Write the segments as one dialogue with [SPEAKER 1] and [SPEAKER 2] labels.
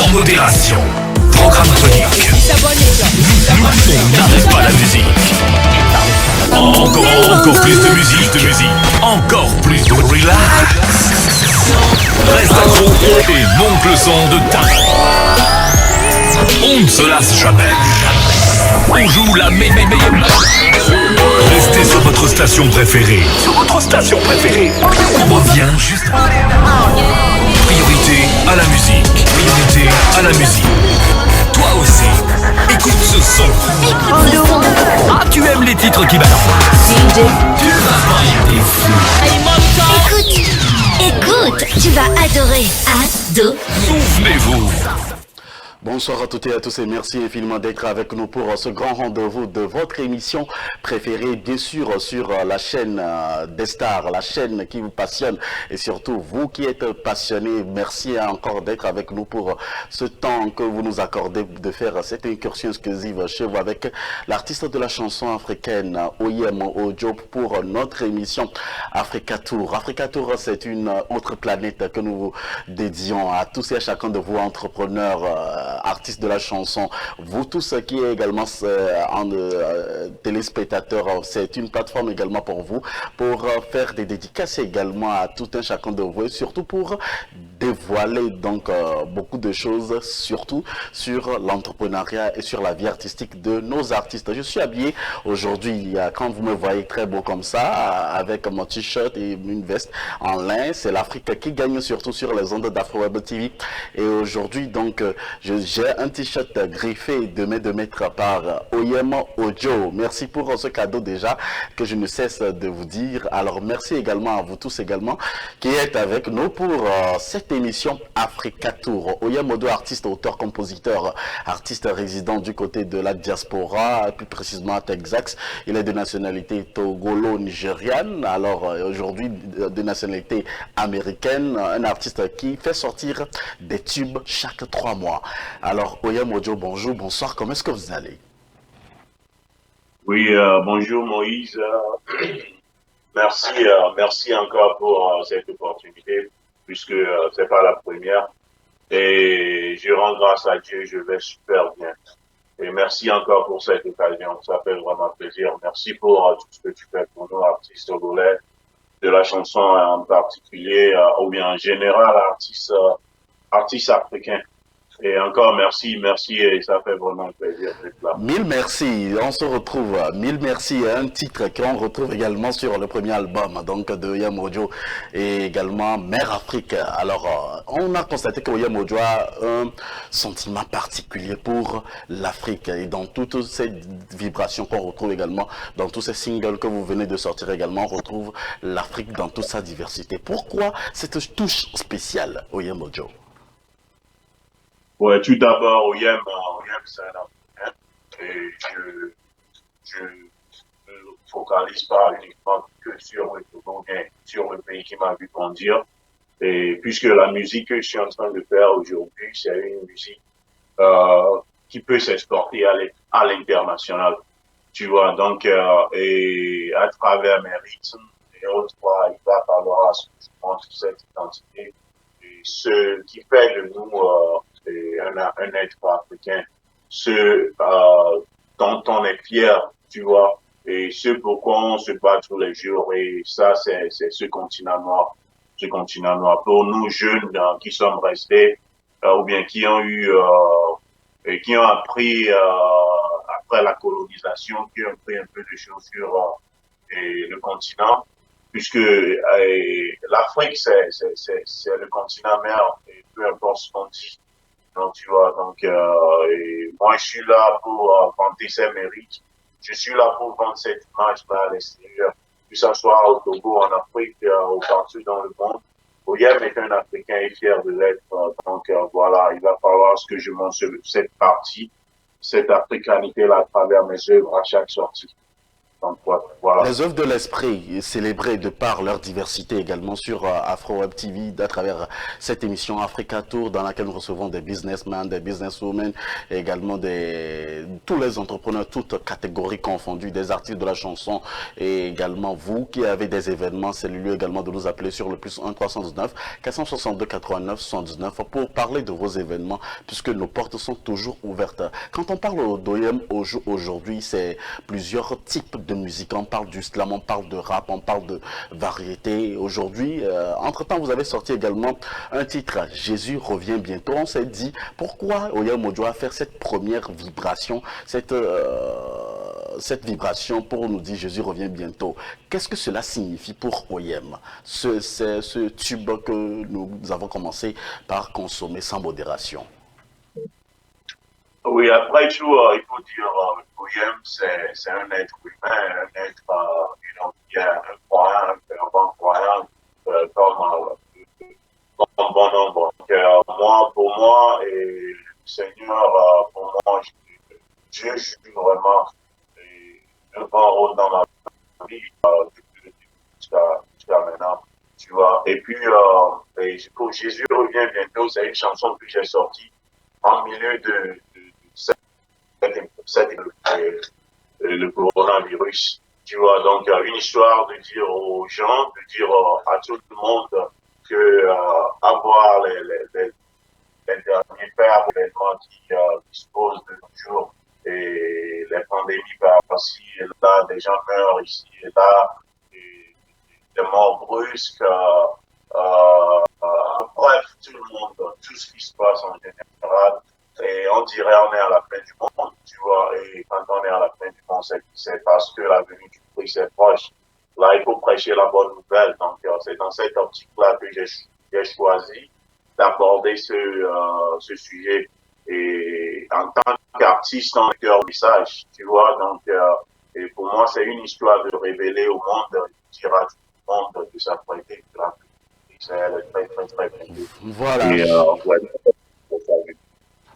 [SPEAKER 1] en modération. Programme tonique. On n'arrête pas la musique. Encore plus de musique, encore plus de relax. Reste accro et monte le son de dingue. On ne se lasse jamais. On joue la meilleure. Restez sur votre station préférée. On revient juste. Priorité à la musique. Toi aussi, écoute ce son. Ah, tu aimes les titres qui balancent. Tu vas pas y déçu.
[SPEAKER 2] Écoute, tu vas adorer.
[SPEAKER 1] Souvenez-vous.
[SPEAKER 3] Bonsoir à toutes et à tous et merci infiniment d'être avec nous pour ce grand rendez-vous de votre émission préférée, bien sûr sur la chaîne des stars, la chaîne qui vous passionne et surtout vous qui êtes passionnés. Merci encore d'être avec nous pour ce temps que vous nous accordez de faire cette incursion exclusive chez vous avec l'artiste de la chanson africaine Oyem Ojo pour notre émission Africa Tour. Africa Tour, c'est une autre planète que nous dédions à tous et à chacun de vous entrepreneurs, artistes de la chanson, vous tous qui êtes également téléspectateurs, c'est une plateforme également pour vous, pour faire des dédicaces également à tout un chacun de vous et surtout pour dévoiler donc beaucoup de choses, surtout sur l'entrepreneuriat et sur la vie artistique de nos artistes. Je suis habillé aujourd'hui, quand vous me voyez très beau comme ça, avec mon t-shirt et une veste en lin, c'est l'Afrique qui gagne surtout sur les ondes d'Afro-Web TV. Et aujourd'hui donc, j'ai un t-shirt griffé de main de maître par Oyem Ojo. Merci pour ce cadeau déjà que je ne cesse de vous dire. Alors merci également à vous tous également qui êtes avec nous pour cette émission Africa Tour. Oyem Ojo, artiste, auteur, compositeur, artiste résident du côté de la diaspora, plus précisément à Texas. Il est de nationalité togolo-nigériane, alors aujourd'hui de nationalité américaine, un artiste qui fait sortir des tubes chaque 3 mois. Alors, Oyem Ojo, bonjour, bonsoir, comment est-ce que vous allez?
[SPEAKER 4] Oui, bonjour Moïse. Merci encore pour cette opportunité, puisque c'est pas la première. Et je rends grâce à Dieu, je vais super bien. Et merci encore pour cette occasion, ça fait vraiment plaisir. Merci pour tout ce que tu fais pour nous, artistes togolais, de la chanson en particulier, ou bien en général, artistes africains. Et encore merci et ça fait vraiment plaisir d'être là.
[SPEAKER 3] Mille merci, on se retrouve, mille merci, un titre qu'on retrouve également sur le premier album donc de Oyem Ojo et également Mère Afrique. Alors on a constaté que Oyem Ojo a un sentiment particulier pour l'Afrique et dans toutes ces vibrations qu'on retrouve également, dans tous ces singles que vous venez de sortir également, on retrouve l'Afrique dans toute sa diversité. Pourquoi cette touche spéciale Oyem Ojo?
[SPEAKER 4] Ouais, tout d'abord, Oyem, c'est un Africain. Et je ne focalise pas uniquement que sur le Togo, mais sur le pays qui m'a vu grandir. Et puisque la musique que je suis en train de faire aujourd'hui, c'est une musique qui peut s'exporter à l'international. Tu vois, donc, et à travers mes rythmes et autres, il va falloir que je montre cette identité. Et ce qui fait de nous un être africain, ce dont on est fier, tu vois, et ce pourquoi on se bat tous les jours, et ça, c'est ce continent noir. Ce continent noir. Pour nous, jeunes qui sommes restés, ou bien qui ont et qui ont appris, après la colonisation, qui ont appris un peu de choses sur le continent, puisque l'Afrique, c'est le continent mère, et peu importe ce qu'on dit. Donc, tu vois, donc, et moi, je suis là pour vanter ses mérites. Je suis là pour vendre cette image-là à l'extérieur, que ce soit au Togo, en Afrique, ou partout dans le monde. Oyem est un Africain et fier de l'être. Donc, voilà, il va falloir que je montre cette partie, cette africanité-là à travers mes œuvres à chaque sortie. Donc voilà.
[SPEAKER 3] Les œuvres de l'esprit célébrées de par leur diversité également sur Afro Web TV à travers cette émission Africa Tour dans laquelle nous recevons des businessmen, des businesswomen et également tous les entrepreneurs, toutes catégories confondues, des artistes de la chanson et également vous qui avez des événements, c'est le lieu également de nous appeler sur le plus 1 319 462 89 79 pour parler de vos événements puisque nos portes sont toujours ouvertes. Quand on parle d'OIM aujourd'hui, c'est plusieurs types de musique. On parle du slam, on parle de rap, on parle de variété. Aujourd'hui, entre-temps, vous avez sorti également un titre, Jésus revient bientôt. On s'est dit, pourquoi OIM Audio a fait cette première vibration, cette vibration pour nous dire Jésus revient bientôt. Qu'est-ce que cela signifie pour OIM, ce tube que nous avons commencé par consommer sans modération?
[SPEAKER 4] Oui, après tout, il faut dire, OIM, c'est un être humain, un être qui a un croyant, un fervent croyant, comme bon nombre. Donc, pour moi, et le Seigneur, pour moi, Dieu joue vraiment un grand rôle dans ma vie jusqu'à maintenant, tu vois. Et puis, pour Jésus revient bientôt, c'est une chanson que j'ai sortie en milieu de le coronavirus, tu vois. Donc, une histoire de dire aux gens, de dire à tout le monde que avoir les derniers pères événements qui disposent de nos jours et les pandémies par-ci et là, des gens meurent ici et là, et des morts brusques, bref, tout le monde, tout ce qui se passe en général. Et on dirait on est à la fin du monde, tu vois, et quand on est à la fin du monde, c'est parce que la venue du Christ est proche. Là, il faut prêcher la bonne nouvelle. Donc, c'est dans cette optique-là que j'ai choisi d'aborder ce sujet. Et en tant qu'artiste, en cœur message, tu vois, donc, et pour moi, c'est une histoire de révéler au monde, de dire à tout le monde de s'apprêter. C'est très, très, très bien.
[SPEAKER 3] Voilà.
[SPEAKER 4] Et, ouais.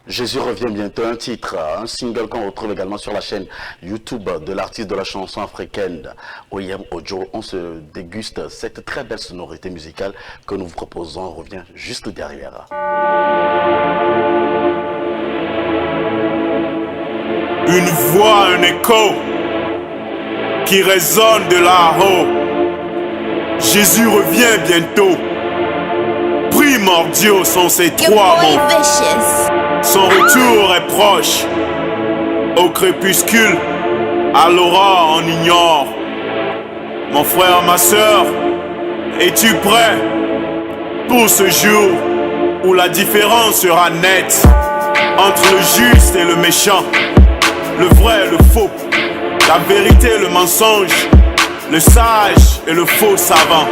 [SPEAKER 3] Jésus revient bientôt, un titre, un single qu'on retrouve également sur la chaîne YouTube de l'artiste de la chanson africaine OIM Audio. On se déguste cette très belle sonorité musicale que nous vous proposons. On revient juste derrière.
[SPEAKER 5] Une voix, un écho qui résonne de là-haut. Jésus revient bientôt. Primordiaux sont ces trois mots. Son retour est proche. Au crépuscule, à l'aurore, on ignore. Mon frère, ma soeur, es-tu prêt pour ce jour où la différence sera nette entre le juste et le méchant, le vrai et le faux, la vérité et le mensonge, le sage et le faux savant?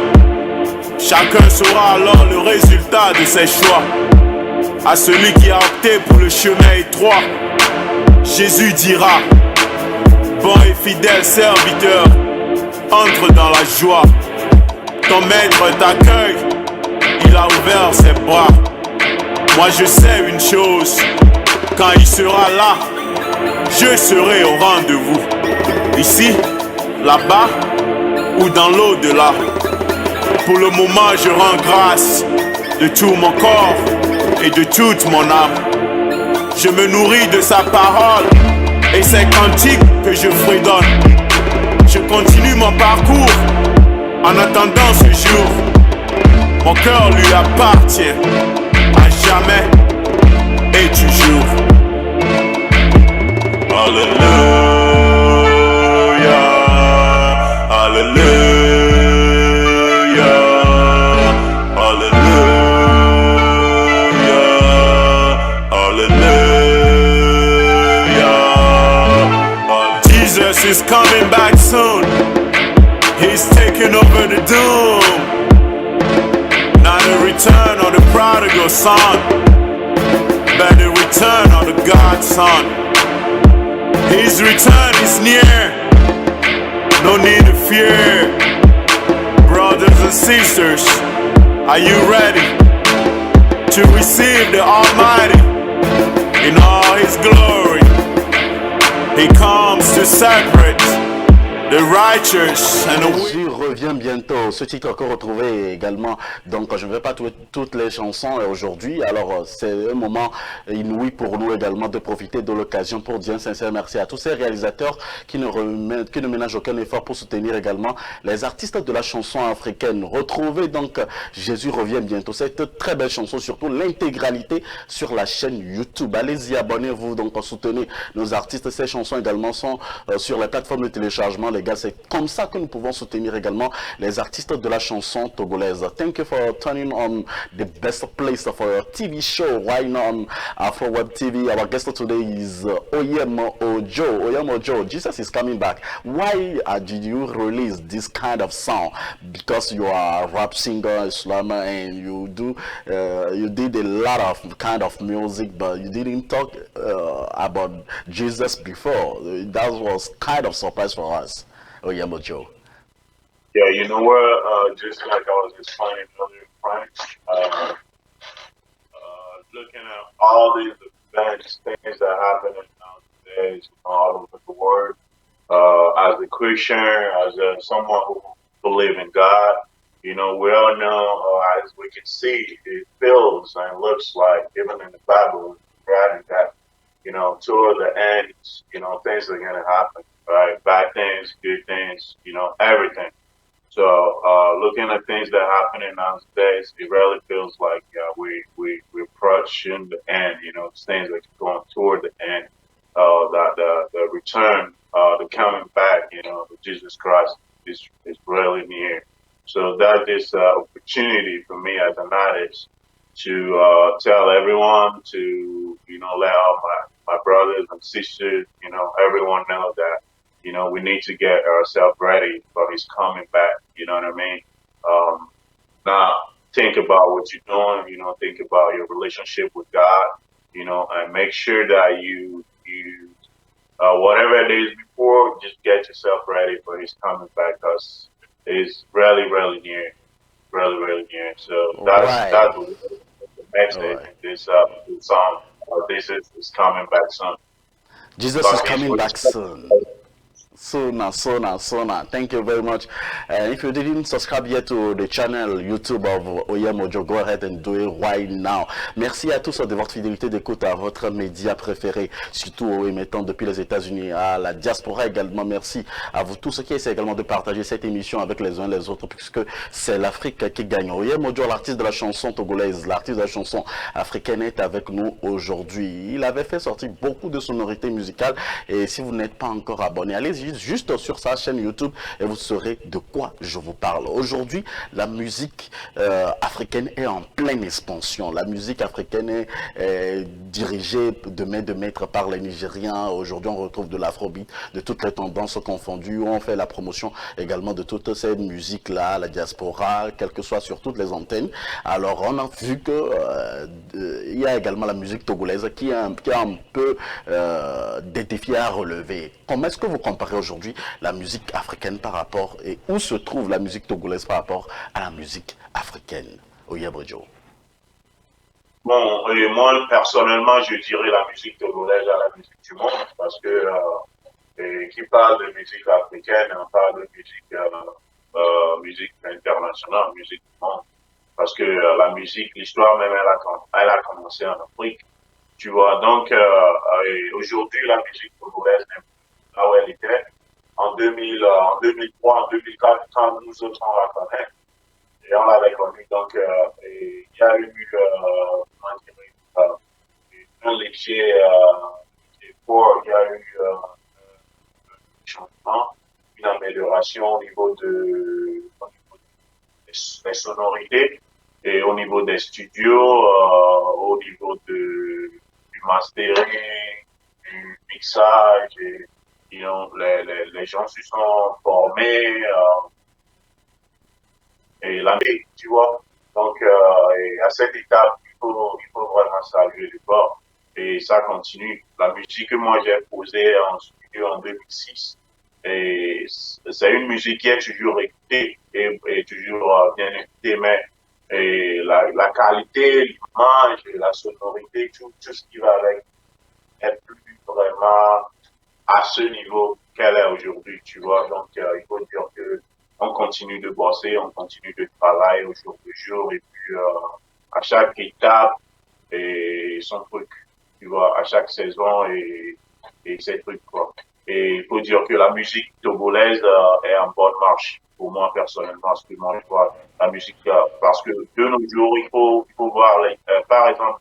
[SPEAKER 5] Chacun saura alors le résultat de ses choix. À celui qui a opté pour le chemin étroit, Jésus dira: bon et fidèle serviteur, entre dans la joie. Ton maître t'accueille, il a ouvert ses bras. Moi je sais une chose, quand il sera là, je serai au rendez-vous. Ici, là-bas ou dans l'au-delà. Pour le moment je rends grâce de tout mon corps et de toute mon âme. Je me nourris de sa parole et ses cantiques que je fredonne. Je continue mon parcours en attendant ce jour. Mon cœur lui appartient à jamais et toujours. Alléluia, Alléluia. Jesus is coming back soon. He's taking over the doom. Not a return of the prodigal son, but the return of the God's son. His return is near. No need to fear. Brothers and sisters, are you ready to receive the Almighty in all His glory? He comes to separate the righteous and the
[SPEAKER 3] Jésus revient bientôt. Ce titre encore retrouvé également. Donc, je ne vais pas trouver toutes les chansons aujourd'hui. Alors, c'est un moment inouï pour nous également de profiter de l'occasion pour dire un sincère merci à tous ces réalisateurs qui ne ménagent aucun effort pour soutenir également les artistes de la chanson africaine. Retrouvez donc Jésus revient bientôt. Cette très belle chanson, surtout l'intégralité sur la chaîne YouTube. Allez-y, abonnez-vous, donc soutenez nos artistes. Ces chansons également sont sur les plateformes de téléchargement, les gars. C'est comme ça que nous pouvons soutenir également les artistes de la chanson togolaise. Thank you for turning on the best place for your TV show right now on Afro Web TV. Our guest today is Oyemo Ojo. Oyemo Ojo, Jesus is coming back. Why did you release this kind of song? Because you are a rap singer, Islammer, and you did a lot of kind of music, but you didn't talk about Jesus before. That was kind of surprise for us. Oyemo Joe.
[SPEAKER 4] Yeah, you know what? Just like I was explaining earlier, Frank, looking at all these events, things that happen nowadays, all over the world, as a Christian, as someone who believes in God, you know, we all know, as we can see, it feels and looks like, even in the Bible, right, that, you know, toward the end, you know, things are going to happen, right? Bad things, good things, you know, everything. So, looking at things that are happening nowadays, it really feels like we're approaching the end, you know, things that are going toward the end, that the return, the coming back, you know, of Jesus Christ is really near. So that is an opportunity for me as an artist to tell everyone, to, you know, let all my brothers and sisters, you know, everyone know that, you know, we need to get ourselves ready for his coming back. You know what I mean? Now, think about what you're doing, you know, think about your relationship with God, you know, and make sure that you whatever it is before, just get yourself ready for his coming back, because it's really, really near. Really, really near. So that's the message. Right. This song, this is coming back soon.
[SPEAKER 3] Jesus is coming back soon. Sooner. Thank you very much. If you didn't subscribe yet to the channel YouTube of Oyemo Ojo, go ahead and do it right now. Merci à tous de votre fidélité d'écoute à votre média préféré, surtout aux émettants depuis les États-Unis, à la diaspora également. Merci à vous tous qui essaient également de partager cette émission avec les uns les autres, puisque c'est l'Afrique qui gagne. Oyemo Ojo, l'artiste de la chanson togolaise, l'artiste de la chanson africaine, est avec nous aujourd'hui. Il avait fait sortir beaucoup de sonorités musicales, et si vous n'êtes pas encore abonné, allez-y juste sur sa chaîne YouTube et vous saurez de quoi je vous parle. Aujourd'hui, la musique africaine est en pleine expansion. La musique africaine est dirigée de main de maître par les Nigériens. Aujourd'hui, on retrouve de l'afrobeat, de toutes les tendances confondues. On fait la promotion également de toutes ces musiques-là, la diaspora, quelle que soit sur toutes les antennes. Alors, on a vu que il y a également la musique togolaise qui a un peu des défis à relever. Comment est-ce que vous comparez aujourd'hui la musique africaine par rapport, et où se trouve la musique togolaise par rapport à la musique africaine? Oyemo Ojo.
[SPEAKER 4] Bon, et moi personnellement, je dirais la musique togolaise à la musique du monde, parce que qui parle de musique africaine, on parle de musique internationale, musique du monde, parce que la musique, l'histoire même, elle a commencé en Afrique, tu vois. Donc aujourd'hui, la musique togolaise, là où elle était, en 2003, en 2004, quand nous autres on la connaît, et on l'avait connue. Donc, il y a eu un léger effort, il y a eu un changement, une amélioration au niveau des sonorités et au niveau des studios, au niveau du mastering, du mixage. Et, you know, les gens se sont formés et l'année, tu vois. Donc, et à cette étape, il faut vraiment saluer l'effort. Et ça continue. La musique que moi j'ai posée en studio en 2006, et c'est une musique qui est toujours écoutée et toujours bien écoutée, mais et la qualité, l'image, la sonorité, tout ce qui va avec est plus vraiment à ce niveau qu'elle est aujourd'hui, tu vois. Donc, il faut dire que on continue de bosser, on continue de travailler au jour le jour, et puis à chaque étape et son truc, tu vois, à chaque saison et ses trucs, quoi. Et il faut dire que la musique togolaise est en bonne marche, pour moi personnellement, ce que moi je vois, la musique, parce que de nos jours, il faut voir, par exemple,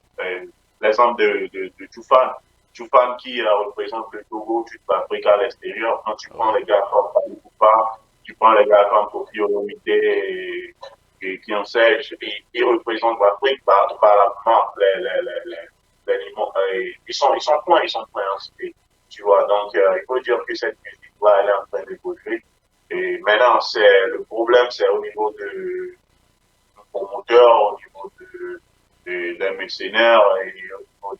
[SPEAKER 4] l'exemple de Toufan. Toufan qui représente le Togo, toute l'Afrique à l'extérieur. Quand tu prends les gars comme Fali Poupa, tu prends les gars comme Kofi Olomide et qui en sait, ils représentent l'Afrique par ils sont points inspirés, tu vois. Donc, il faut dire que cette musique-là, elle est en train d'évoluer. Et maintenant, le problème, c'est au niveau de promoteurs, au niveau des mercenaires et au niveau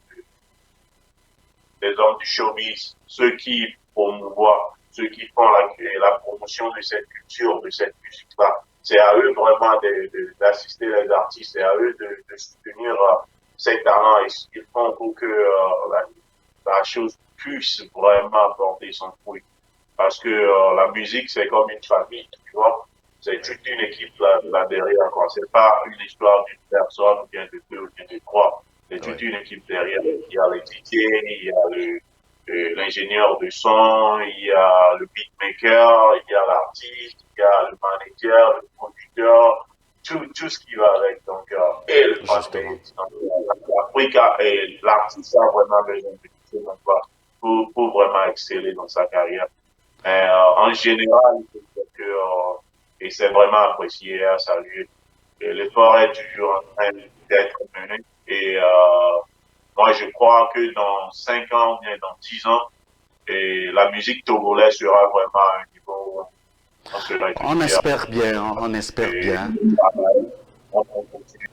[SPEAKER 4] des hommes du showbiz, ceux qui promouvoient, ceux qui font la promotion de cette culture, de cette musique-là. C'est à eux vraiment d'assister les artistes, c'est à eux de soutenir ces talents et ce qu'ils font pour que la chose puisse vraiment porter son fruit. Parce que la musique, c'est comme une famille, tu vois. C'est toute une équipe là derrière, quoi. C'est pas une histoire d'une personne, ou bien de deux, ou bien de trois. C'est toute une équipe derrière. Il y a les DJ, il y a l'ingénieur de son, il y a le beatmaker, il y a l'artiste, il y a le manager, le producteur, tout ce qui va avec. Donc, et le fanbase. L'Afrique et l'artiste a vraiment besoin de tout ce monde-là pour vraiment exceller dans sa carrière. En général, il faut dire que, et c'est vraiment apprécié et à saluer. Et l'effort est toujours en train d'être mené. Et moi, je crois que dans 5 ans, bien dans 10 ans, et la musique togolaise sera vraiment à un niveau.
[SPEAKER 3] On espère bien, on espère bien.
[SPEAKER 4] On continue.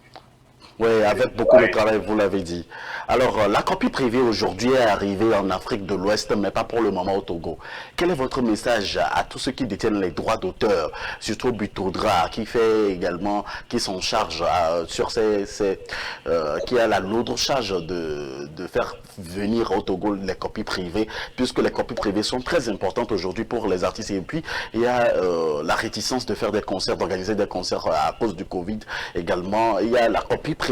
[SPEAKER 3] Oui, avec beaucoup de travail, vous l'avez dit. Alors, la copie privée aujourd'hui est arrivée en Afrique de l'Ouest, mais pas pour le moment au Togo. Quel est votre message à tous ceux qui détiennent les droits d'auteur, surtout Butodra, qui fait également, qui s'en charge qui a la lourde charge de faire venir au Togo les copies privées, puisque les copies privées sont très importantes aujourd'hui pour les artistes. Et puis, il y a la réticence de faire des concerts, d'organiser des concerts à cause du Covid également. Il y a la copie privée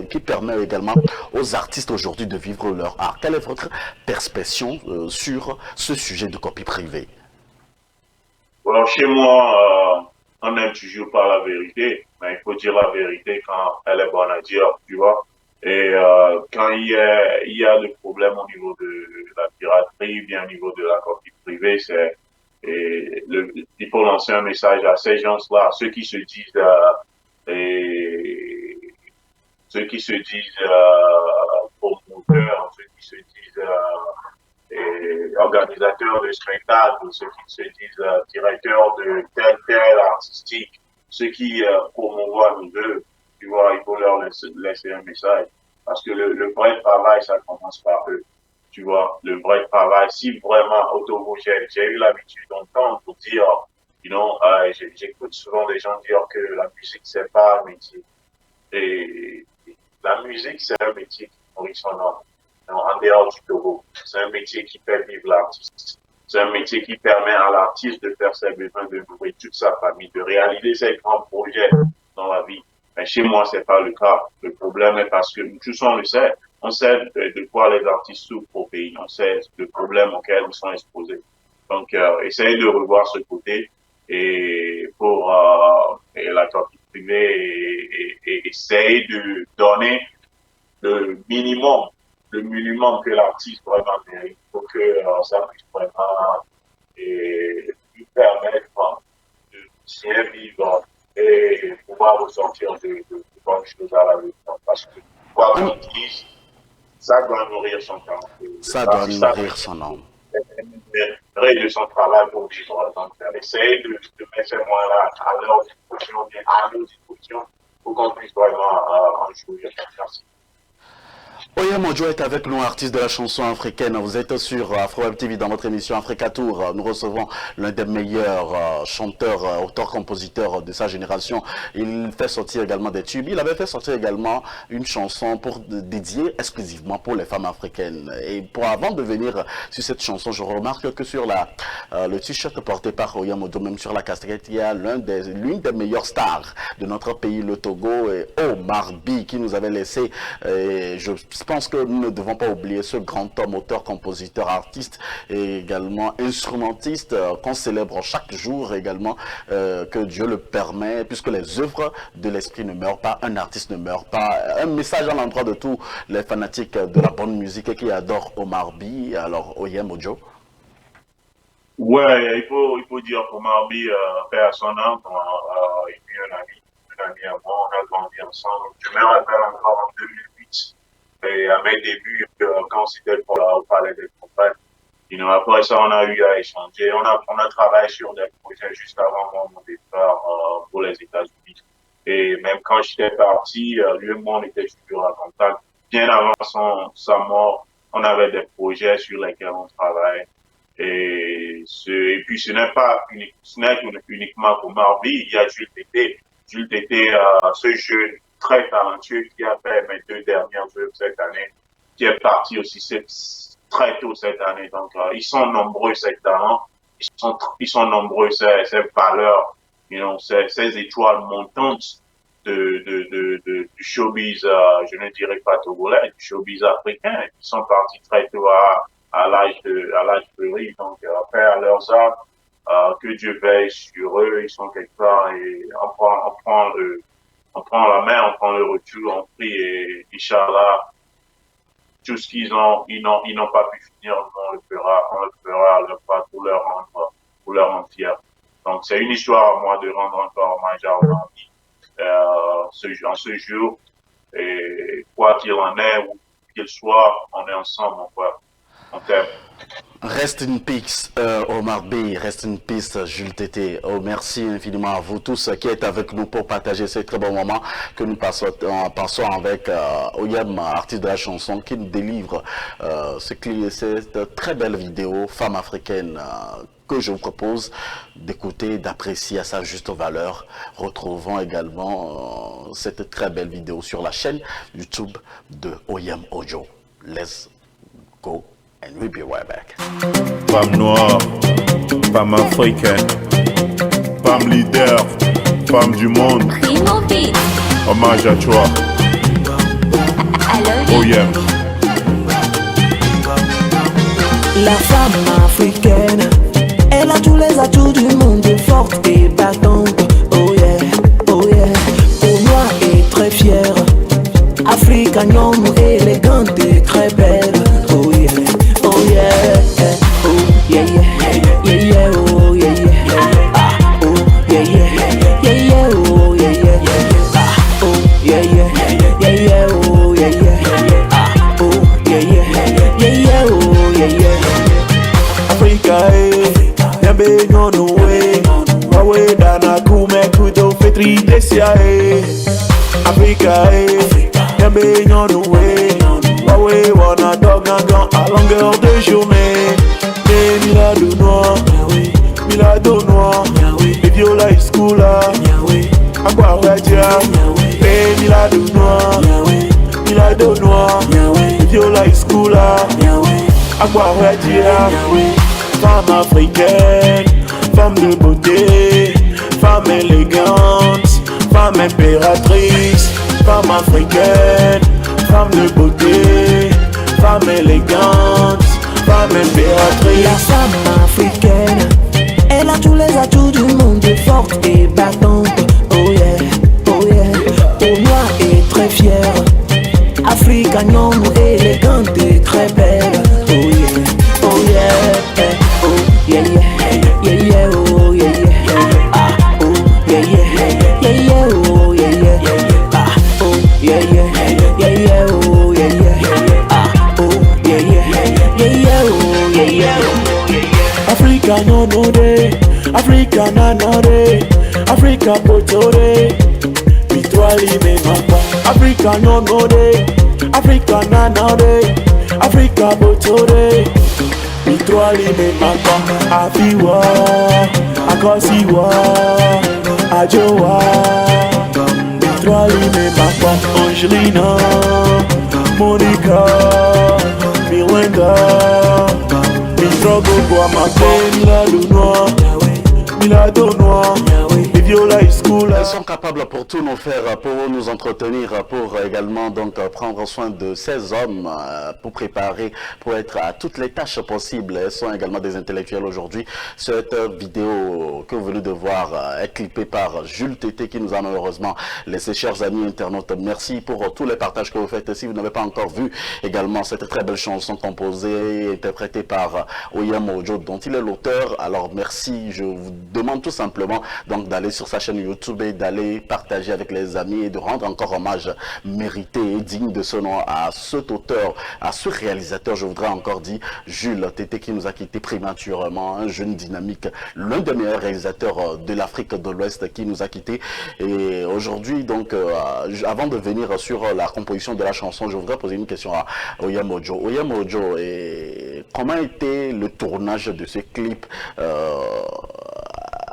[SPEAKER 3] qui permet également aux artistes aujourd'hui de vivre leur art. Quelle est votre perception sur ce sujet de copie privée?
[SPEAKER 4] Alors, chez moi, on aime toujours pas la vérité, mais il faut dire la vérité quand elle est bonne à dire, tu vois. Et quand il y a des problèmes au niveau de la piraterie, bien au niveau de la copie privée, il faut lancer un message à ces gens-là, ceux qui se disent et ceux qui se disent promoteurs, ceux qui se disent organisateurs de spectacles, ceux qui se disent directeurs de tel artistique, ceux qui promouvoient nous deux, tu vois, il faut leur laisser un message. Parce que le vrai travail, ça commence par eux. Tu vois, le vrai travail, si vraiment au Togo, j'ai eu l'habitude d'entendre pour dire, j'écoute souvent des gens dire que la musique, c'est pas un métier. Et la musique, c'est un métier qui nourrit son âme. En dehors du Togo, c'est un métier qui fait vivre l'artiste. C'est un métier qui permet à l'artiste de faire ses besoins, de nourrir toute sa famille, de réaliser ses grands projets dans la vie. Mais chez moi, c'est pas le cas. Le problème est parce que tous on le sait. On sait de quoi les artistes souffrent au pays. On sait le problème auquel ils sont exposés. Donc, essayez de revoir ce côté et pour la copie privée et essayer de donner le minimum que l'artiste vraiment mérite pour que ça puisse vraiment lui permettre de bien vivre et pouvoir ressortir de bonnes choses à la vie. Parce que, quoi qu'on dise, ça doit nourrir son talent.
[SPEAKER 3] Ça doit nourrir son âme.
[SPEAKER 4] De son travail pour vivre. Donc, essayer de mettre ces moyens-là à leur disposition, bien à nos dispositions, pour qu'on puisse vraiment en jouir. Merci.
[SPEAKER 3] Oyem Ojo est avec nous, artiste de la chanson africaine. Vous êtes sur Afro Web TV dans votre émission Africa Tour. Nous recevons l'un des meilleurs chanteurs, auteurs, compositeurs de sa génération. Il fait sortir également des tubes. Il avait fait sortir également une chanson dédiée exclusivement pour les femmes africaines. Et avant de venir sur cette chanson, je remarque que sur le t-shirt porté par Oyem Ojo, même sur la casquette, il y a l'une des meilleures stars de notre pays, le Togo, et Omar Bi, qui nous avait laissé. Je pense que nous ne devons pas oublier ce grand homme, auteur, compositeur, artiste et également instrumentiste qu'on célèbre chaque jour également, que Dieu le permet, puisque les œuvres de l'esprit ne meurent pas, un artiste ne meurt pas. Un message à l'endroit de tous les fanatiques de la bonne musique qui adorent Omar Bi. Alors, Oyem Ojo.
[SPEAKER 4] Ouais, il faut dire qu'Omar Bi, père à son âme, et puis un ami à moi, on a grandi ensemble. Je me rappelle encore en 2008. Et à mes débuts, quand c'était au Palais des Campagnes, après ça, on a eu à échanger. On a travaillé sur des projets juste avant mon départ pour les États-Unis. Et même quand j'étais parti, lui et moi, on était toujours en contact. Bien avant sa mort, on avait des projets sur lesquels on travaille. Et puis ce n'est uniquement Omar Bi, il y a Jules Tété. Jules Tété, ce jeune très talentueux qui a fait mes 2 dernières œuvres cette année, qui est parti aussi très tôt cette année. Donc, ils sont nombreux, ces talents, ils sont nombreux, ces valeurs, ces étoiles montantes du showbiz, je ne dirais pas togolais, du showbiz africain, qui sont partis très tôt à l'âge fleuri. Donc, faire leurs âmes, que Dieu veille sur eux, ils sont quelque part et on prend la main, on prend le retour, on prie et Inch'Allah, tout ce ils n'ont pas pu finir, on le fera à leur part pour leur rendre fiers. Donc c'est une histoire à moi de rendre encore hommage à Omar Bi en ce jour, et quoi qu'il en est, où qu'il soit, on est ensemble, mon frère. On t'aime.
[SPEAKER 3] Reste in peace, Omar Bi, reste in peace, Jules Tété. Oh, merci infiniment à vous tous qui êtes avec nous pour partager ces très bons moments que nous passons avec Oyem, artiste de la chanson, qui nous délivre cette très belle vidéo, Femme africaine, que je vous propose d'écouter, d'apprécier à sa juste valeur. Retrouvons également cette très belle vidéo sur la chaîne YouTube de Oyem Ojo. Let's go. And we'll be right back.
[SPEAKER 5] Femme noire, femme africaine, femme leader, femme du monde.
[SPEAKER 2] Primo Beat.
[SPEAKER 5] Hommage à toi. Oyem.
[SPEAKER 6] La femme africaine, elle a tous les atouts du monde, forte et battante. Oh yeah, oh yeah. Peau noire et très fière, africaine, élégante et très belle. Oh yeah. Oh yeah, oh yeah, yeah, yeah, yeah, oh yeah, yeah, ah, oh yeah, yeah, yeah, yeah, oh yeah, yeah, ah, oh yeah, yeah, yeah, yeah, oh yeah, yeah, ah, oh yeah, yeah, yeah, yeah, oh yeah, yeah.
[SPEAKER 5] Africa, yambe nyono we, wawe dana kume kudo fetri desia Africa, yambe nyono we. Waouh, wana dog gangan à longueur de journée. Des milado noir, milado noir. Les viola high school là, à quoi redia. Des milado noir, milado noir. Les viola high school là, à quoi redia. Femme africaine, femme de beauté, femme élégante, femme impératrice, femme africaine. Femme de beauté, femme élégante, femme impératrice.
[SPEAKER 6] La femme africaine, elle a tous les atouts du monde, forte et battante. Oh yeah, oh yeah. Peau noire et très fière, africaine, élégante et très belle. Oh yeah, oh yeah, oh yeah, yeah, yeah, yeah, oh yeah, yeah, ah, oh yeah, yeah, yeah, yeah, oh yeah, yeah, ah, oh yeah, yeah. Yeah, yeah, oh, yeah, yeah, ah, oh, yeah, yeah, yeah, yeah, oh, yeah, yeah.
[SPEAKER 5] Africa no day, Africa no day, Africa potore, Pitwali me mapa. Africa no day,
[SPEAKER 6] Africa nanade, Africa botore. Mitroli me papa, Afiwa, Akosiwa, Ajowa. Mitroli me papa, Angelina, Monica, Miranda. Mitrogo kwa mape, Milado noir, Viola is cool.
[SPEAKER 3] Elles sont capables pour tout nous faire, pour nous entretenir, pour également donc prendre soin de ces hommes, pour préparer, pour être à toutes les tâches possibles. Elles sont également des intellectuels aujourd'hui. Cette vidéo que vous venez de voir est clippée par Jules Tété qui nous a malheureusement laissé, chers amis internautes. Merci pour tous les partages que vous faites. Si vous n'avez pas encore vu également cette très belle chanson composée et interprétée par Oyem Ojo, dont il est l'auteur, alors merci. Je vous demande tout simplement donc d'aller sur sa chaîne YouTube et d'aller partager avec les amis et de rendre encore hommage mérité et digne de ce nom à cet auteur, à ce réalisateur, je voudrais encore dire, Jules Tété, qui nous a quitté prématurément, un jeune dynamique, l'un des meilleurs réalisateurs de l'Afrique de l'Ouest qui nous a quitté. Et aujourd'hui, donc, avant de venir sur la composition de la chanson, je voudrais poser une question à Oyem Ojo. Oyem Ojo, comment était le tournage de ce clip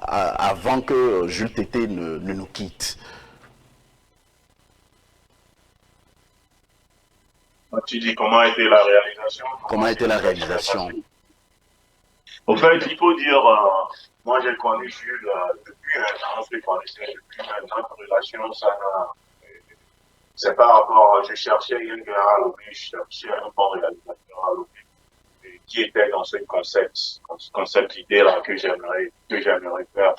[SPEAKER 3] avant que Jules Tété ne nous quitte?
[SPEAKER 4] Tu dis comment était la réalisation?
[SPEAKER 3] Comment était la réalisation?
[SPEAKER 4] Au fait, il faut dire, moi j'ai connu Jules depuis un an, je le connaissais depuis un an, notre relation, ça n'a... C'est par rapport, je cherchais un gars à l'objet, je cherchais un bon réalisateur à l'objet, qui était dans ce concept idée-là que j'aimerais faire.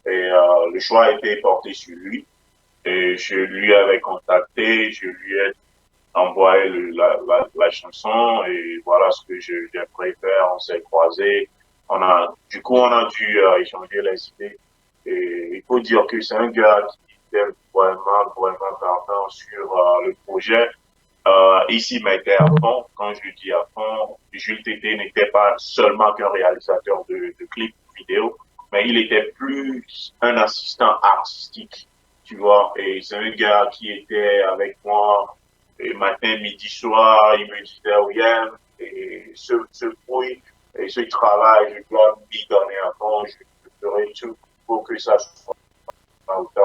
[SPEAKER 4] Et le choix a été porté sur lui. Et je lui avais contacté, je lui ai envoyé la chanson et voilà ce que j'aimerais faire. On s'est croisés. Du coup, on a dû échanger les idées. Et il faut dire que c'est un gars qui était vraiment partant sur le projet. Il s'y mettait à fond. Quand je dis à fond, Jules Tété n'était pas seulement qu'un réalisateur de clips vidéo, mais il était plus un assistant artistique, tu vois. Et c'est un gars qui était avec moi et matin, midi, soir. Il me disait, oui, et ce bruit et ce travail, je dois m'y donner à fond. Je ferai tout pour que ça soit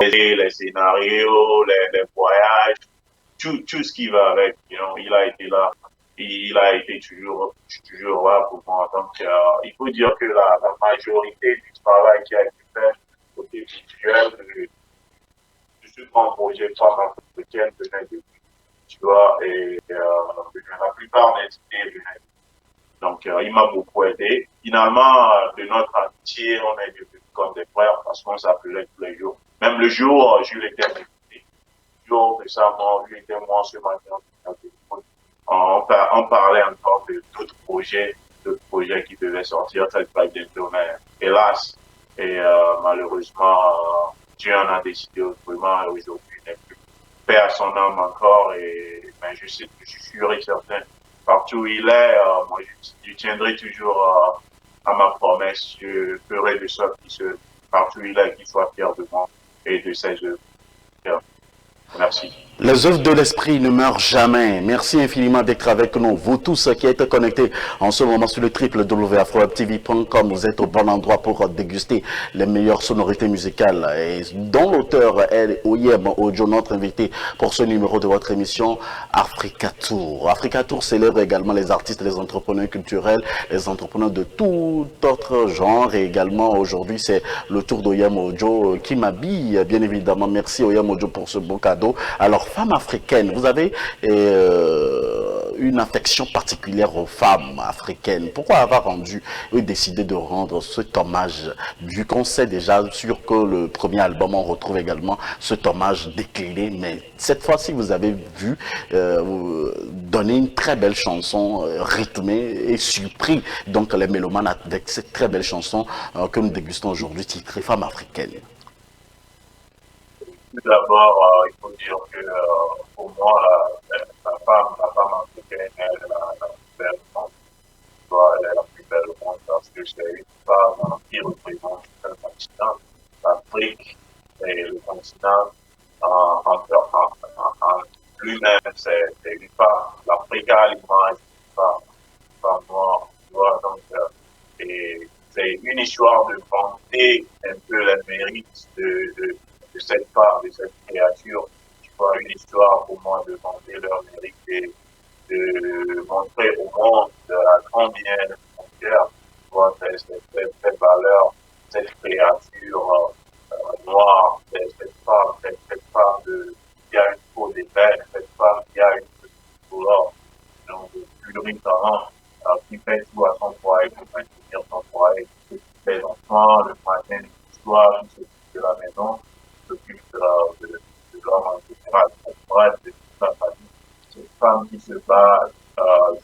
[SPEAKER 4] les scénarios, les voyages, tout ce qui va avec, you know, il a été là, il a été toujours là pour moi. Donc, il faut dire que la majorité du travail qui a été fait côté visuel de ce grand projet Femme africaine venait de lui, tu vois, et la plupart des idées venaient de lui. Donc, il m'a beaucoup aidé. Finalement, de notre amitié, on est devenus comme des frères parce qu'on s'appelait tous les jours. Même le jour, Jules était invité. Le jour de sa mort, lui était mort ce matin. On parlait encore de d'autres projets qui devaient sortir cette fois bientôt, mais hélas, et malheureusement, Dieu en a décidé autrement et aujourd'hui il n'est plus. Paix à son âme encore, mais je suis sûr et certain, partout où il est, moi je tiendrai toujours à ma promesse, je ferai de sorte partout où il est, qu'il soit fier de moi et de ses œuvres. Merci.
[SPEAKER 3] Les œuvres de l'esprit ne meurent jamais. Merci infiniment d'être avec nous. Vous tous qui êtes connectés en ce moment sur le www.afrowebtv.com, vous êtes au bon endroit pour déguster les meilleures sonorités musicales. Et dont l'auteur est Oyem Ojo, notre invité pour ce numéro de votre émission Africa Tour. Africa Tour célèbre également les artistes, les entrepreneurs culturels, les entrepreneurs de tout autre genre. Et également aujourd'hui, c'est le tour d'Oyem Ojo qui m'habille, bien évidemment. Merci Oyem Ojo pour ce beau cadeau. Alors, femme africaine, vous avez une affection particulière aux femmes africaines. Pourquoi avoir décidé de rendre cet hommage, vu qu'on sait déjà sur que le premier album, on retrouve également cet hommage décliné, mais cette fois-ci, vous avez vu donner une très belle chanson rythmée et surpris donc les mélomanes avec cette très belle chanson que nous dégustons aujourd'hui, titrée Femme africaine.
[SPEAKER 4] D'abord, il faut dire que pour moi, la femme africaine, elle est la plus belle au monde. Elle est la plus belle au monde parce que c'est une femme qui représente le continent, l'Afrique et le continent en lui-même, c'est une femme. à l'image d'une femme noire, tu vois, donc, et c'est une histoire de vanter un peu la mérite de cette femme, de cette créature, tu vois, une histoire pour moi de vanter leur mérite et de montrer au monde à combien de frontières, tu vois, cette valeur, cette créature noire, cette femme qui a une peau d'ébène, cette femme qui a une petite couleur, donc pluriparent, qui fait tout à son foyer pour maintenir son foyer, qui s'occupe des enfants, le matin, le soir, qui s'occupe de la maison, qui s'occupe de l'homme en général, bref, de toute sa famille. Cette femme qui se bat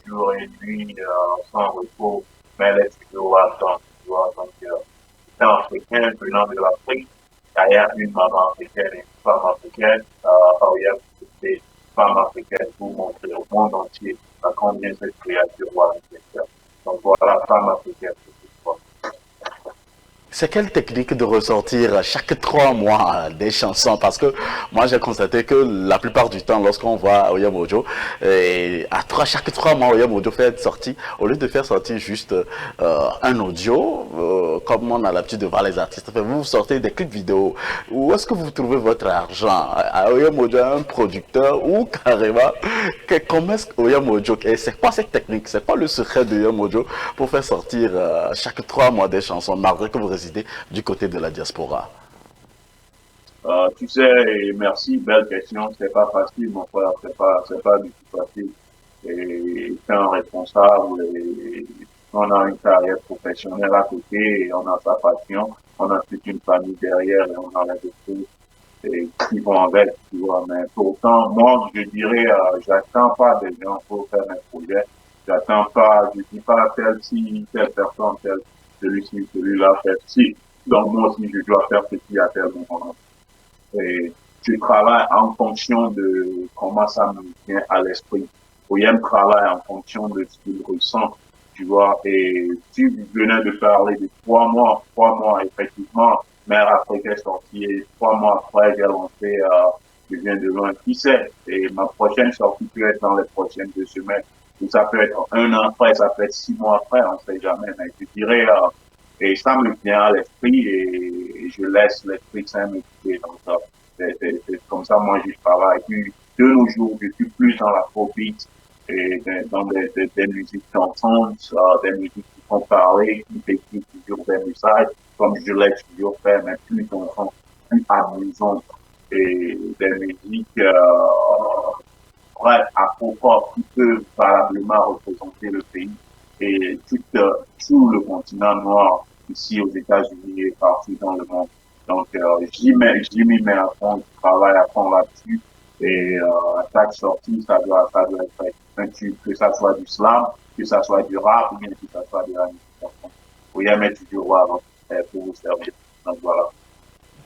[SPEAKER 4] jour et nuit sans repos, mais elle est toujours à temps, tu vois, donc étant africain venant de l'Afrique, il y a une maman africaine et une femme africaine, il y a des femmes africaines pour montrer au monde entier à combien cette créature va réfléchir. Donc voilà, femme africaine.
[SPEAKER 3] C'est quelle technique de ressortir chaque 3 mois des chansons? Parce que moi j'ai constaté que la plupart du temps lorsqu'on voit Oyam Ojo, chaque 3 mois Oyam Ojo fait une sortie, au lieu de faire sortir juste un audio, comme on a l'habitude de voir les artistes, vous sortez des clips vidéo. Où est-ce que vous trouvez votre argent? Oyam Ojo un producteur ou carrément, comment est-ce que Oyam Ojo, et c'est quoi cette technique? C'est quoi le secret de Oyam Ojo pour faire sortir chaque 3 mois des chansons malgré que vous résidez du côté de la diaspora?
[SPEAKER 4] Tu sais, et merci, belle question. C'est pas facile, mon frère. C'est pas du tout facile. Et étant responsable, et on a une carrière professionnelle à côté, et on a sa passion, on a toute une famille derrière, et on a les choses qui vont avec, tu vois. Mais pourtant, moi, je dirais, j'attends pas des gens pour faire mes projets. J'attends pas, je dis pas telle personne, celui-ci, celui-là, fait ci. Donc, moi aussi, je dois faire ceci à tel moment. Et je travaille en fonction de comment ça me vient à l'esprit. Oyem travaille en fonction de ce qu'il ressent, tu vois. Et tu venais de parler de 3 mois, effectivement, Mère Afrique est sortie et 3 mois après, j'ai lancé, je viens de loin, qui sait. Et ma prochaine sortie peut être dans les prochaines 2 semaines. Ou ça peut être 1 an après, ça peut être 6 mois après, on sait jamais. Mais je dirais, et ça me vient à l'esprit et je laisse l'esprit sain me guider. Donc, c'est comme ça, moi, je travaille. Puis, de nos jours, je suis plus dans l'afrobeat et dans des musiques dansantes, des musiques qui font parler, qui décrivent toujours des messages, comme je l'ai toujours fait, mais plus dansant, plus amusant. Et des musiques, bref, afro-pop qui peuvent valablement représenter le pays et tout le continent noir ici aux États-Unis et partout dans le monde. Donc, j'y m'y mets à fond, je travaille à fond là-dessus et à chaque sortie, ça doit être un tube, que ça soit du slam, que ça soit du rap ou bien que ça soit de la musique. Faut y mettre toujours voir pour vous servir. Donc voilà.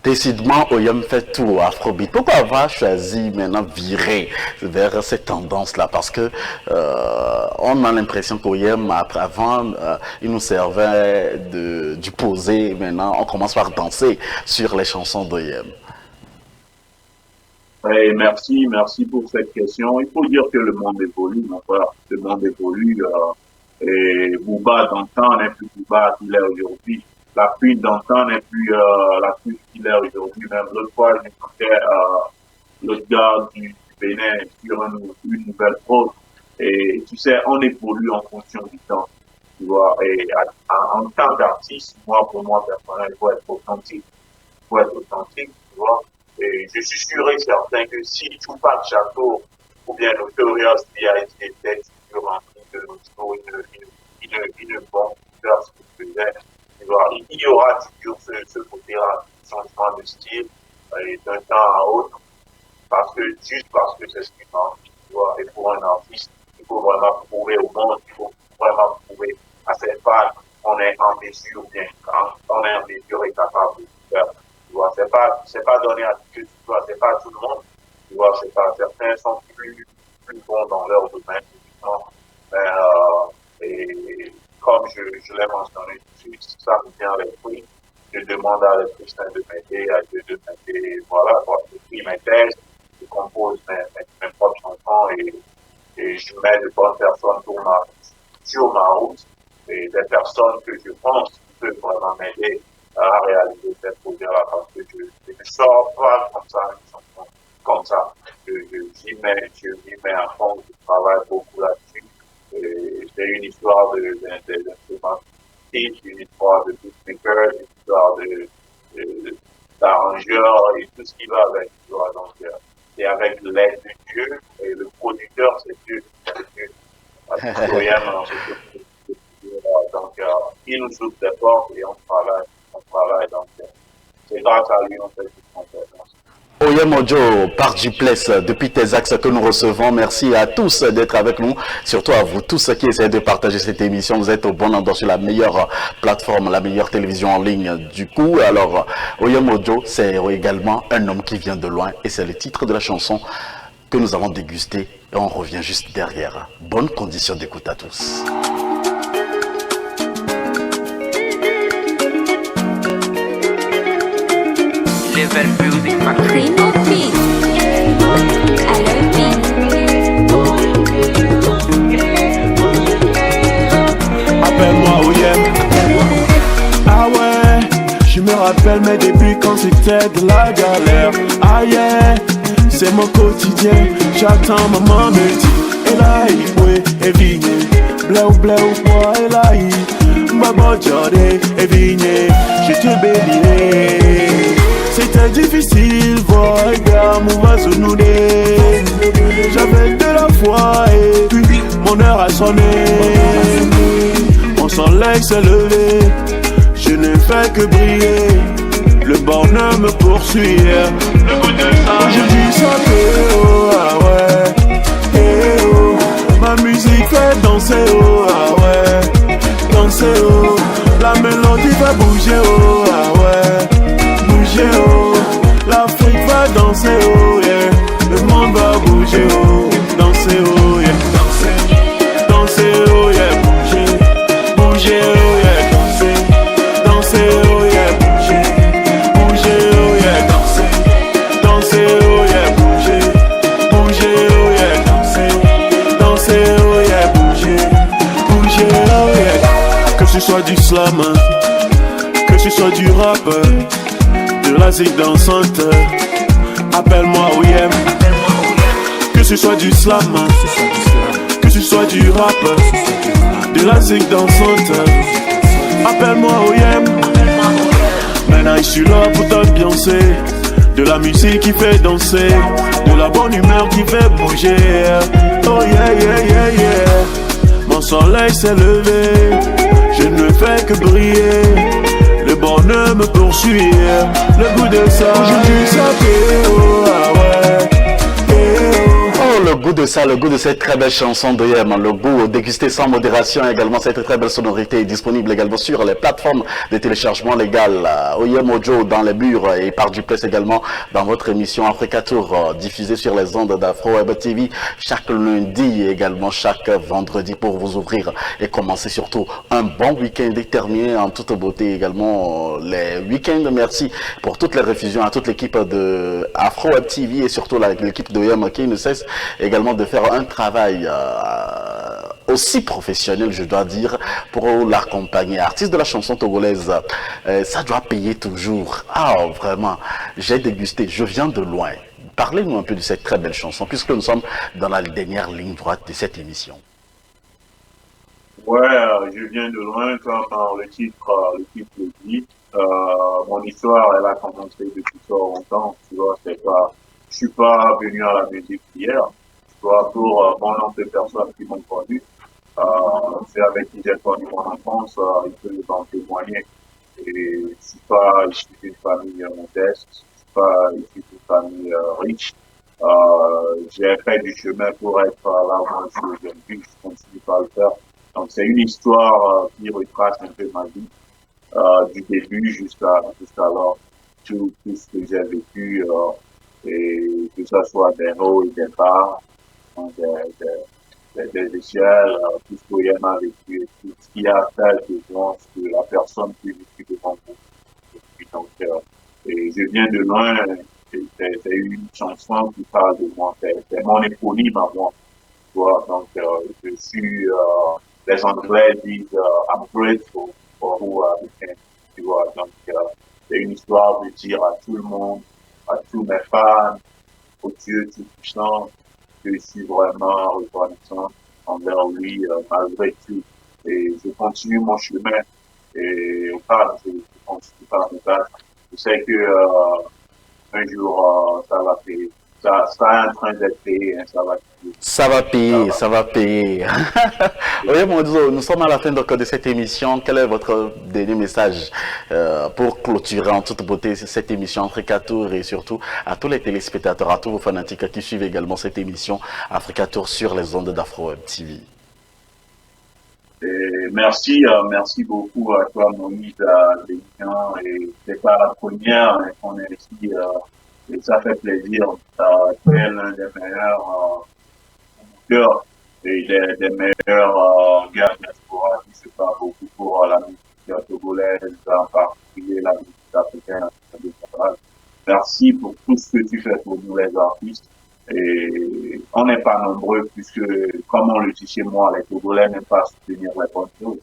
[SPEAKER 3] Décidément, Oyam fait tout Afrobeat. Pourquoi avoir choisi maintenant virer vers cette tendance-là? Parce que on a l'impression qu'Oyam, avant, il nous servait du posé. Maintenant, on commence par danser sur les chansons d'Oyam.
[SPEAKER 4] Et merci pour cette question. Il faut dire que le monde évolue, mon frère. Le monde évolue. Et Booba d'antan n'est plus Booba qu'il est aujourd'hui. La Queen d'antan n'est plus la Queen qu'il est aujourd'hui. Même l'autre fois, j'écoutais l'autre gars du Bénin sur une nouvelle prose. Et tu sais, on évolue en fonction du temps. Tu vois, et en tant qu'artiste, pour moi, personnellement, il faut être authentique. Il faut être authentique, tu vois. Et je suis sûr et certain que si Tupac Shakur ou bien Notorious B.I.G. était toujours en train de nous jouer, il ne vont faire ce qu'il faisait. Il y aura toujours ce côté-là, changement de style d'un temps à autre, juste parce que c'est ce qui marche. Et pour un artiste, il faut vraiment prouver au monde, il faut vraiment prouver à ses fans qu'on est en mesure, bien, on est en mesure et capable de faire. C'est pas donné à tout, c'est pas à tout le monde. C'est pas, certains sont plus bons dans leur domaine, mais, et comme je l'ai mentionné, ça me vient à l'esprit. Je demande à l'Esprit Saint de m'aider, à Dieu de m'aider, voilà, j'écris mes textes, je compose mes propres chansons et je mets de bonnes personnes sur ma route et des personnes que je pense qui peuvent vraiment m'aider à réaliser ces projets-là parce que je ne sors pas comme ça, comme ça. J'y mets à fond, je travaille beaucoup là-dessus. C'est une histoire d'instrumentistes, une histoire de beatmakers, une histoire d'arrangeurs et tout ce qui va avec. Donc, c'est avec l'aide de Dieu et le producteur, c'est Dieu. Donc, il nous ouvre des portes et on travaille. Donc, c'est grâce à lui, on fait tout ce qu'on fait.
[SPEAKER 3] Oyem Ojo, par Duplex, depuis tes axes que nous recevons, merci à tous d'être avec nous, surtout à vous tous qui essayez de partager cette émission. Vous êtes au bon endroit sur la meilleure plateforme, la meilleure télévision en ligne. Du coup, alors, Oyem Ojo, c'est également un homme qui vient de loin et c'est le titre de la chanson que nous allons déguster et on revient juste derrière. Bonne condition d'écoute à tous.
[SPEAKER 2] Primo Beat.
[SPEAKER 6] Appelle-moi Oyem. Ah ouais, je me rappelle mes débuts quand c'était de la galère. Ah yeah, c'est mon quotidien. J'attends maman me dit Elaï, ouais, et vigne. Bléou, moi, Elaï. Maman, jodé, et vigne. Je te bénirai. C'était difficile, voir gars, mon vaso nous j'avais de la foi et puis mon heure a sonné. Mon soleil s'est levé, je ne fais que briller. Le bonheur me poursuit. Le goût de ça, je dis ça que oh, ah ouais. Eh oh, ma musique fait danser, oh, ah ouais. Danser, oh, la mélodie fait bouger, oh, ah ouais. Oh, l'Afrique va danser, oh yeah. Le monde va bouger, oh. Danser, oh yeah. Danser, oh yeah. Bouger, oh yeah. Danser, oh yeah. Bouger, oh yeah. Danser, oh yeah. Bouger, oh yeah. Danser, oh yeah. Bouger, oh yeah. Que ce soit du slam, que ce soit du rap, de la zik dansante, appelle-moi Oyem. Que ce soit du slam, que ce soit du rap, de la zik dansante, appelle-moi Oyem. Maintenant je suis là pour t'ambiancer, de la musique qui fait danser, de la bonne humeur qui fait bouger. Oh yeah yeah yeah yeah. Mon soleil s'est levé, je ne fais que briller. Le bonheur me poursuit, le goût de ça, je dis ça, oh, ah ouais.
[SPEAKER 3] Oh, le goût de ça, le goût de cette très belle chanson d'Oyem, le goût dégusté sans modération également. Cette très belle sonorité est disponible également sur les plateformes de téléchargement légal. Oyem Ojo dans les murs et par Duplex également dans votre émission Africa Tour, diffusée sur les ondes d'Afro Web TV chaque lundi et également chaque vendredi pour vous ouvrir et commencer surtout un bon week-end déterminé en toute beauté également les week-ends. Merci pour toutes les réfusions à toute l'équipe de Afro Web TV et surtout l'équipe d'Oyem qui ne cesse également de faire un travail aussi professionnel, je dois dire, pour l'accompagner. Artiste de la chanson togolaise, ça doit payer toujours. Ah, vraiment, j'ai dégusté, je viens de loin. Parlez-nous un peu de cette très belle chanson, puisque nous sommes dans la dernière ligne droite de cette émission.
[SPEAKER 4] Ouais, je viens de loin, comme le titre le dit. Mon histoire, elle a commencé depuis fort longtemps. Tu vois, je suis pas venu à la musique hier. Tu vois, pour bon nombre de personnes qui m'ont connu, c'est avec qui j'ai connu mon enfance, ils peuvent en témoigner. Et je suis pas issu d'une famille modeste, je suis pas issu d'une famille riche. J'ai fait du chemin pour être là où je suis aujourd'hui, je continue pas à le faire. Donc c'est une histoire qui retrace un peu ma vie, du début jusqu'à alors, tout ce que j'ai vécu, et que ce soit des hauts et des bas, des échelles, tout ce que Yann a vécu, tout ce qui a fait que la personne qui vit devant vous. Donc, et je viens de loin, c'est une chanson qui parle de moi, c'est mon éponyme à moi. vois. Donc, je suis, les Anglais disent, I'm grateful for who I became, tu vois. Donc, c'est une histoire de dire à tout le monde, à tous mes fans, au Dieu Tout-Puissant, que je suis vraiment reconnaissant envers lui, malgré tout. Et je continue mon chemin. Et au calme, je continue par mes tâches. Je sais que, un jour, ça va payer. Ça est en train d'être payé, hein, ça va payer.
[SPEAKER 3] Ça va payer, ça va payer. Oui, Mozo, nous sommes à la fin de cette émission. Quel est votre dernier message pour clôturer en toute beauté cette émission Africa Tour et surtout à tous les téléspectateurs, à tous vos fanatiques qui suivent également cette émission Africa Tour sur les ondes d'Afro Web TV?
[SPEAKER 4] Et merci beaucoup à toi, Moïse, l'émission. Et c'est pas la première hein, qu'on est ici. Et ça fait plaisir. Tu es l'un des meilleurs promoteurs et des meilleurs gars diaspora qui se bat beaucoup pour la musique togolaise, en particulier la musique africaine. Merci pour tout ce que tu fais pour nous les artistes. Et on n'est pas nombreux puisque, comme on le dit chez moi, les Togolais n'aiment pas soutenir les bonnes choses.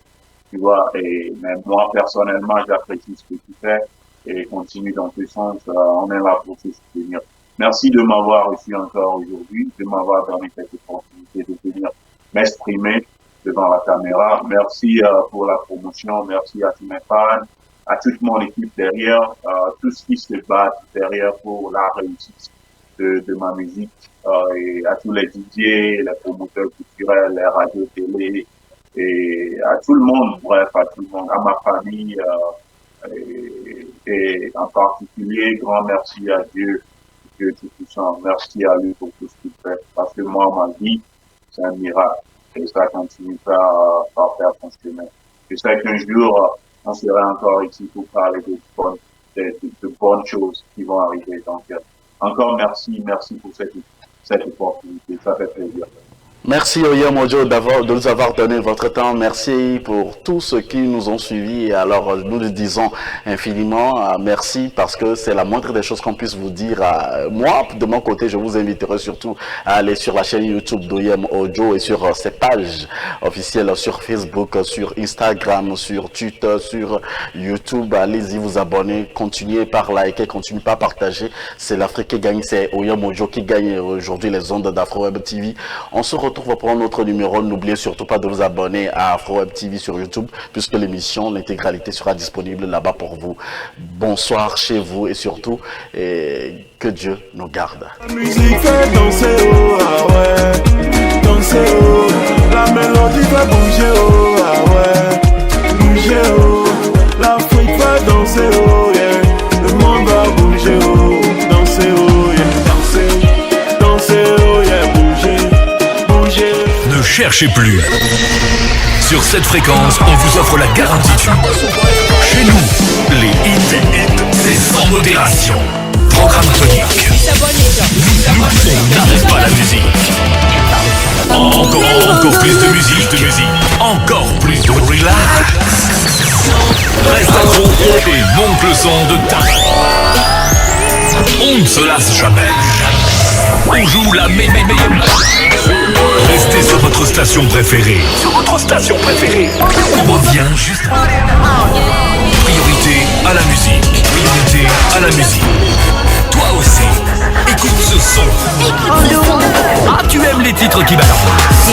[SPEAKER 4] Tu vois, et même moi, personnellement, j'apprécie ce que tu fais et continue dans ce sens. On est là pour te soutenir. Merci de m'avoir reçu encore aujourd'hui, de m'avoir donné cette opportunité de venir m'exprimer devant la caméra. Merci pour la promotion. Merci à tous mes fans, à toute mon équipe derrière, tout ce qui se bat derrière pour la réussite de ma musique, et à tous les DJ, les promoteurs culturels, les radios télé, et à tout le monde, bref, à tout le monde, à ma famille, et en particulier, grand merci à Dieu, Dieu Tout-Puissant. Merci à lui pour tout ce qu'il fait. Parce que moi, ma vie, c'est un miracle. Et ça continue par faire son chemin. Je sais qu'un jour, on sera encore ici pour parler de bonnes choses qui vont arriver. Donc, encore merci pour cette opportunité. Ça fait plaisir.
[SPEAKER 3] Merci Oya Mojo de nous avoir donné votre temps. Merci pour tous ceux qui nous ont suivis. Alors nous le disons infiniment merci parce que c'est la moindre des choses qu'on puisse vous dire. Moi, de mon côté, je vous inviterai surtout à aller sur la chaîne YouTube d'Oya Mojo et sur ses pages officielles sur Facebook, sur Instagram, sur Twitter, sur YouTube. Allez-y vous abonner, continuez par liker, continuez par partager. C'est l'Afrique qui gagne, c'est Oya Mojo qui gagne aujourd'hui les ondes d'Afro Web TV. On se retrouve pour notre numéro. N'oubliez surtout pas de vous abonner à Afro Web TV sur YouTube puisque l'émission, l'intégralité sera disponible là-bas pour vous. Bonsoir chez vous et surtout que Dieu nous garde.
[SPEAKER 7] La musique fait danser, oh, ah ouais, danser, oh, la mélodie fait bouger, oh, ah ouais, bouger, oh, l'Afrique fait danser, oh, yeah, le monde va bouger, oh, danser, oh, yeah, danser, oh, yeah, bouger.
[SPEAKER 1] Ne cherchez plus. Sur cette fréquence, on vous offre la garantie tube. Chez nous, les hits, c'est sans modération. Programme tonique. On n'arrête pas la musique. Encore plus de musique, encore plus de relax. Reste accro et monte le son de ta. On ne se lasse jamais. On joue la meilleure. Restez sur votre station préférée. On revient juste après. Priorité à la musique. Toi aussi, écoute ce son. Ah, tu aimes les titres qui balancent.